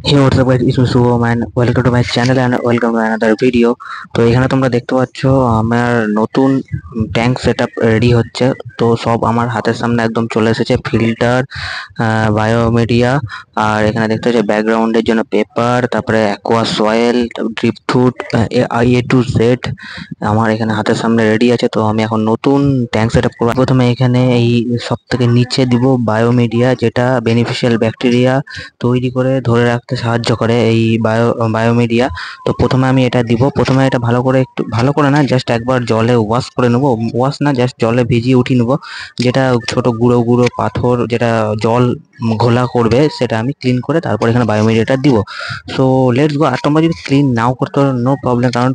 Hey, what's up guys, it's me Shubham and welcome to my channel and welcome to another video। তো এখানে তোমরা দেখতে পাচ্ছ আমার নতুন ট্যাঙ্ক সেটআপ রেডি হচ্ছে। তো সব আমার হাতের সামনে একদম চলে এসেছে, ফিল্টার, বায়োমিডিয়া, আর এখানে দেখতে পাচ্ছ ব্যাকগ্রাউন্ডের জন্য পেপার, তারপরে aqua soil, drip food, A to Z আমার এখানে হাতের সামনে রেডি আছে। তো আমি এখন নতুন ট্যাঙ্ক সেটআপ করব। প্রথমে এখানে এই সব থেকে নিচে দিব বায়োমিডিয়া, যেটা বেনিফিশিয়াল ব্যাকটেরিয়া তৈরি করে ধরে রাখতে সাহায্য করে এই বায়োমিডিয়া। তো প্রথমে আমি এটা দিব। প্রথমে এটা ভালো করে, একটু ভালো করে না, জাস্ট একবার জলে ওয়াশ করে নেবো, ওয়াশ না জাস্ট জলে ভিজিয়ে উঠিয়ে নেবো। যেটা ছোট গুঁড়ো গুঁড়ো পাথর, যেটা জল ঘোলা করবে, সেটা আমি ক্লিন করে তারপর এখানে বায়োমিডিয়াটা দিব। So let's go. আর তোমরা যদি ক্লিন নাও করতে পারো নো প্রবলেম, কারণ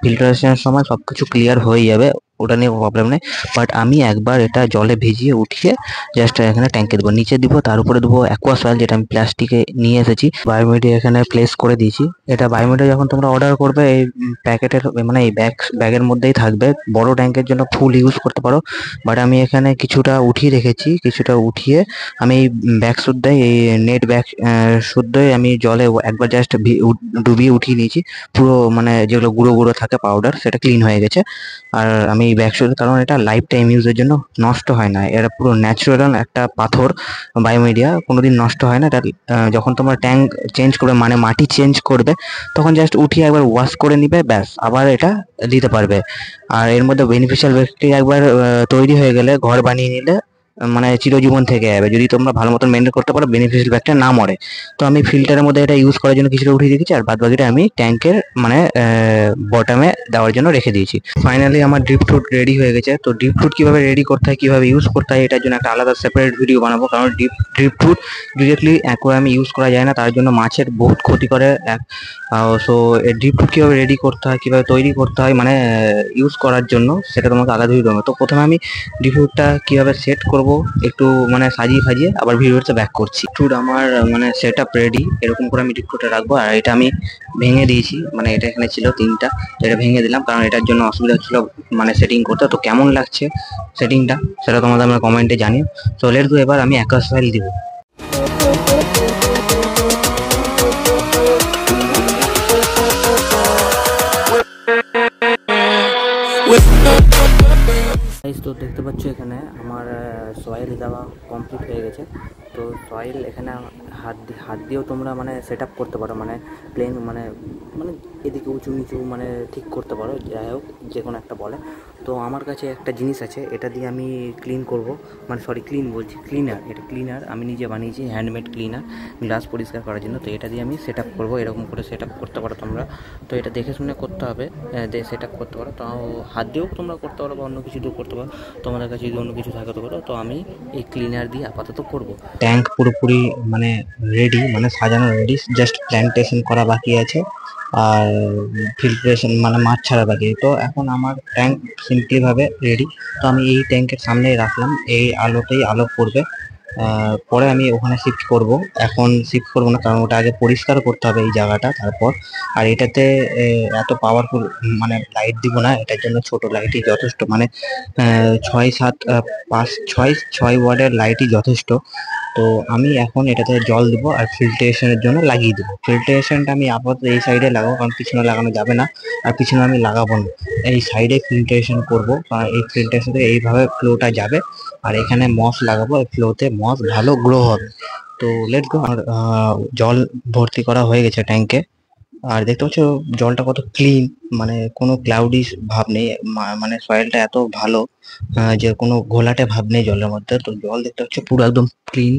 ফিল্টারেশনের সময় সবকিছু ক্লিয়ার হয়ে যাবে, ওটা নিয়ে প্রবলেম নেই। বাট আমি একবার এটা জলে ভিজিয়ে উঠিয়ে জাস্ট এখানে ট্যাঙ্কে দেবো, নিচে দিব, তার উপরে দেবো অ্যাকোয়া সয়েল, যেটা আমি প্লাস্টিকে নিয়ে এসেছি। বায়োমিডিয়া এখানে প্লেস করে দিয়েছি। এটা বায়োমিডিয়া যখন তোমরা অর্ডার করবে এই প্যাকেটের, মানে এই ব্যাগের মধ্যেই থাকবে। বড় ট্যাঙ্কের জন্য ফুল ইউজ করতে পারো, বাট আমি এখানে কিছুটা উঠিয়ে রেখেছি। কিছুটা উঠিয়ে আমি এই ব্যাগ শুদ্ধই, এই নেট ব্যাগ শুদ্ধই আমি জলে একবার জাস্ট ডুবিয়ে উঠিয়ে নিয়েছি। পুরো মানে যেগুলো গুঁড়ো গুঁড়ো থাকে পাউডার, সেটা ক্লিন হয়ে গেছে। আর আমি ব্যাগ শুদ্ধ, কারণ এটা লাইফ টাইম ইউজের জন্য, নষ্ট হয় না। এটা পুরো ন্যাচারাল একটা পাথর, বায়োমিডিয়া কোনোদিন নষ্ট হয় না। এটা যখন তোমার ট্যাঙ্ক চেঞ্জ করবে, মানে মাটি চেঞ্জ করবে, তখন জাস্ট উঠিয়ে একবার ওয়াশ করে নিবে, ব্যাস আবার এটা দিতে পারবে। আর এর মধ্যে বেনিফিশিয়াল ব্যাকটেরিয়া একবার তৈরি হয়ে গেলে, ঘর বানিয়ে নিলে, মানে চিরজীবন থেকে যাবে যদি তোমরা ভালো মতন মেনটেন করতে পারো, বেনিফিশিয়াল ব্যাকটেরিয়া না মরে। তো আমি ফিল্টারের মধ্যে এটা ইউজ করার জন্য কিছুটা উঠিয়ে রেখেছি, আর বাদ বাকিটা আমি ট্যাঙ্কের মানে বটমে দেওয়ার জন্য রেখে দিয়েছি। ফাইনালি আমার ড্রিপ ফ্রুট রেডি হয়ে গেছে। তো ড্রিপ ফ্রুট কিভাবে রেডি করতে হয়, কিভাবে ইউজ করতে হয়, এটার জন্য একটা আলাদা সেপারেট ভিডিও বানাবো, কারণ ড্রিপ ফ্রুট ডিরেক্টলি অ্যাকোয়ারিয়ামে ইউজ করা যায় না, তার জন্য মাছের বহুত ক্ষতি করে। সো ড্রিপ ফ্রুট কীভাবে রেডি করতে হয়, কীভাবে তৈরি করতে হয়, মানে ইউজ করার জন্য, সেটা তোমাকে আলাদা ভিডিও দেবো। তো প্রথমে আমি ড্রিপ ফ্রুটটা কীভাবে সেট করব একটু মানে সাজিয়ে ফাজিয়ে আবার ভিডিওটা ব্যাক করছি। ফ্রুট আমার মানে সেট আপ রেডি, এরকম করে আমি ড্রিপ ফ্রুটটা রাখবো। আর এটা আমি ভেঙে দিয়েছি, মানে এটা এখানে ছিল তিনটা, তো এটা ভেঙে দিলাম, কারণ এটার জন্য অসুবিধা হচ্ছিল মানে সেটিং করতে। তো কেমন লাগছে সেটিংটা, সেটা তোমাদের আমার কমেন্টে জানিও। তো লেটস গো, এবার আমি অ্যাকোয়া সয়েল দিব। গাইস, তো দেখতে পাচ্ছ এখানে আমার সয়েল দেওয়া কমপ্লিট হয়ে গেছে। তো সয়েল এখানে হাত দিয়েও তোমরা মানে সেট আপ করতে পারো, মানে প্লেন, মানে মানে এদিকে উঁচু নিচু মানে ঠিক করতে পারো, যাই হোক যে কোনো একটা বলে। তো আমার কাছে একটা জিনিস আছে, এটা দিয়ে আমি ক্লিন করব, মানে সরি ক্লিন বলছি, ক্লিনার। এটা ক্লিনার আমি নিজে বানিয়েছি, হ্যান্ডমেড ক্লিনার, গ্লাস পরিষ্কার করার জন্য। তো এটা দিয়ে আমি সেট আপ করবো, এরকম করে সেট আপ করতে পারো তোমরা। তো এটা দেখে শুনে করতে হবে, দিয়ে সেট আপ করতে পারো। তাও হাত দিয়েও তোমরা করতে পারো বা অন্য কিছু দিয়েও করতে পারো, তোমাদের কাছে যদি অন্য কিছু থাকে তো করো। তো আমি এই ক্লিনার দিয়ে আপাতত করব। ট্যাঙ্ক পুরোপুরি মানে রেডি, মানে সাজানো রেডি, জাস্ট প্ল্যান্টেশন করা বাকি আছে, আর ফিল্ট্রেশন মানে মাছ ছাড়া বাকি। তো এখন আমার ট্যাঙ্ক সিম্পলি ভাবে রেডি। তো আমি এই ট্যাঙ্কের সামনেই রাখলাম, এই আলোতেই আলো পড়বে। পরে আমি ওখানে শিফট করব। এখন শিফট করবো না, কারণ ওটা আগে পরিষ্কার করতে হবে এই জায়গাটা, তারপর। আর এটাতে এত পাওয়ারফুল মানে লাইট দিব না, এটার জন্য ছোট লাইটই যথেষ্ট, মানে 6 7 5 6 ওয়াটের লাইটই যথেষ্ট। তো আমি এখন এটাতে জল দিব আর ফিল্ট্রেশনের জন্য লাগিয়ে দেবো। ফিল্ট্রেশনটা আমি আপাতত এই সাইডে লাগাবো, কারণ পিছনে লাগানো যাবে না, আর পিছনে আমি লাগাবো না, এই সাইডে ফিল্ট্রেশন করবো। কারণ এই ফিল্ট্রেশন থেকে এইভাবে ফ্লোটা যাবে, আর এখানে মস লাগাবো, এই ফ্লোতে মস ভালো গ্রো হবে। তো লেটস গো। আর জল ভর্তি করা হয়ে গেছে ট্যাঙ্কে, আর দেখতে পাচ্ছ জলটা কত ক্লিন, মানে কোনো ক্লাউডি ভাব নেই। মানে সয়েলটা এত ভালো যে কোনো ঘোলাটে ভাব নেই জলের মধ্যে। তো জল দেখতে পাচ্ছ পুরো একদম ক্লিন,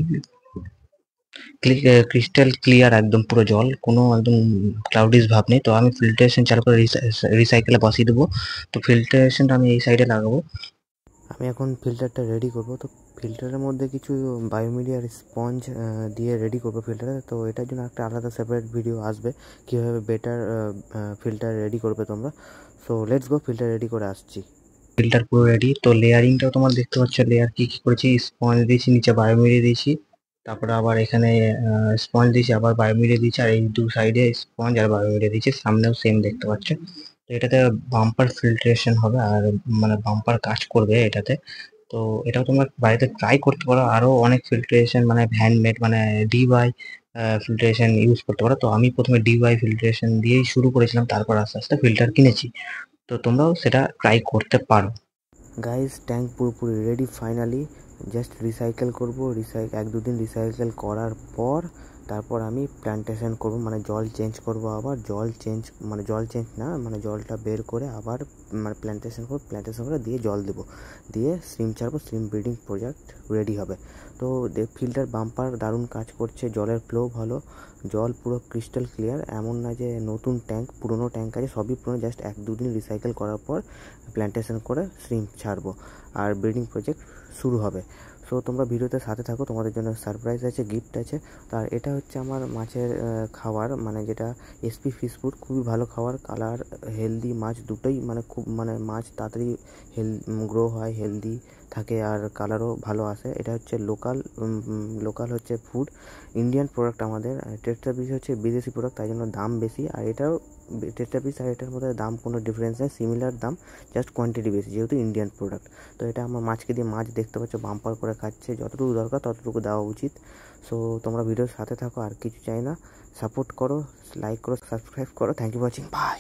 ক্রিস্টাল ক্লিয়ার, একদম পুরো জল, কোনো একদম ক্লাউডিস ভাব নেই। তো আমি ফিল্টারেশন চালু করে রিসাইকেলে বসিয়ে দেবো। তো ফিল্টারেশনটা আমি এই সাইডে লাগাবো। আমি এখন ফিল্টারটা রেডি করব। তো ফিল্টারের মধ্যে কিছু বায়োমিডিয়ার স্পঞ্জ দিয়ে রেডি করব ফিল্টারে। তো এটার জন্য একটা আলাদা সেপারেট ভিডিও আসবে, কীভাবে বেটার ফিল্টার রেডি করবে তোমরা। So let's go, filter ready করে আসছি। ফিল্টার পুরো রেডি। তো লেয়ারিংটাও তোমার দেখতে পাচ্ছ, লেয়ার কি কি করেছি, স্পঞ্জ দিয়েছি, নিচে বায়োমিডিয়া দিয়েছি, তারপরে আবার এখানে স্পঞ্জ দিয়েছি, আবার বায়োমিডিয়া দিয়েছি, আর এই দু সাইডে স্পঞ্জ আর বায়োমিডিয়া দিয়েছি, সামনেও সেম দেখতে পাচ্ছ। তো এটাতে বাম্পার ফিল্ট্রেশন হবে, আর মানে বাম্পার কাজ করবে এটাতে। তো এটাও তোমরা বাড়িতে ট্রাই করতে পারো। আরো অনেক ফিল্ট্রেশন মানে হ্যান্ডমেড, মানে DIY ফিল্টারেশন ইউজ করতে পারো। তো আমি প্রথমে ডিওয়াই ফিল্টারেশন দিয়েই শুরু করেছিলাম, তারপর আস্তে আস্তে ফিল্টার কিনেছি। তো তোমরাও সেটা ট্রাই করতে পারো। গাইস ট্যাঙ্ক পুরোপুরি রেডি ফাইনালি। জাস্ট রিসাইকেল করব, 1-2 দিন রিসাইকেল করার পর তারপর আমি প্ল্যান্টেশন করব, মানে জল চেঞ্জ করব। আবার জল চেঞ্জ না, মানে জলটা বের করে আবার মানে প্ল্যান্টেশন করে দিয়ে জল দেবো, দিয়ে স্ট্রিম ছাড়বো, স্ট্রিম ব্রিডিং প্রজেক্ট রেডি হবে। তো ফিল্টার বাম্পার দারুণ কাজ করছে, জলের ফ্লো ভালো, জল পুরো ক্রিস্টাল ক্লিয়ার। এমন না যে নতুন ট্যাঙ্ক, পুরনো ট্যাঙ্ক আছে, সবই পুরনো। জাস্ট 1-2 দিন রিসাইকেল করার পর প্ল্যান্টেশন করে স্ট্রিম ছাড়বো আর ব্রিডিং প্রজেক্ট শুরু হবে। সো তোমরা ভিডিওতে সাথে থাকো, তোমাদের জন্য সারপ্রাইজ আছে, গিফট আছে। আর এটা হচ্ছে আমার মাছের খাবার, মানে যেটা এসপি ফিশ ফুড, খুবই ভালো খাবার। কালার হেলদি, মাছ দুটোই মানে খুব, মানে মাছ তাড়াতাড়ি গ্রো হয়, হেলদি থাকে আর কালারও ভালো আসে। এটা হচ্ছে লোকাল হচ্ছে ফুড, ইন্ডিয়ান প্রোডাক্ট আমাদের। টেট্রা ফিশ হচ্ছে বিদেশি প্রোডাক্ট, তাই জন্য দাম বেশি। আর এটাও টেট্রা ফিশ আর এটার মধ্যে দাম কোনো ডিফারেন্স নেই, সিমিলার দাম, জাস্ট কোয়ান্টিটি বেশি, যেহেতু ইন্ডিয়ান প্রোডাক্ট। তো এটা আমার মাছকে দিয়ে, মাছ দেখতে পাচ্ছ বাম্পার করে খাচ্ছে, যতটুকু দরকার ততটুকু দেওয়া উচিত। সো তোমরা ভিডিওর সাথে থাকো, আর কিছু চাই না, সাপোর্ট করো, লাইক করো, সাবস্ক্রাইব করো। Thank you for watching, by.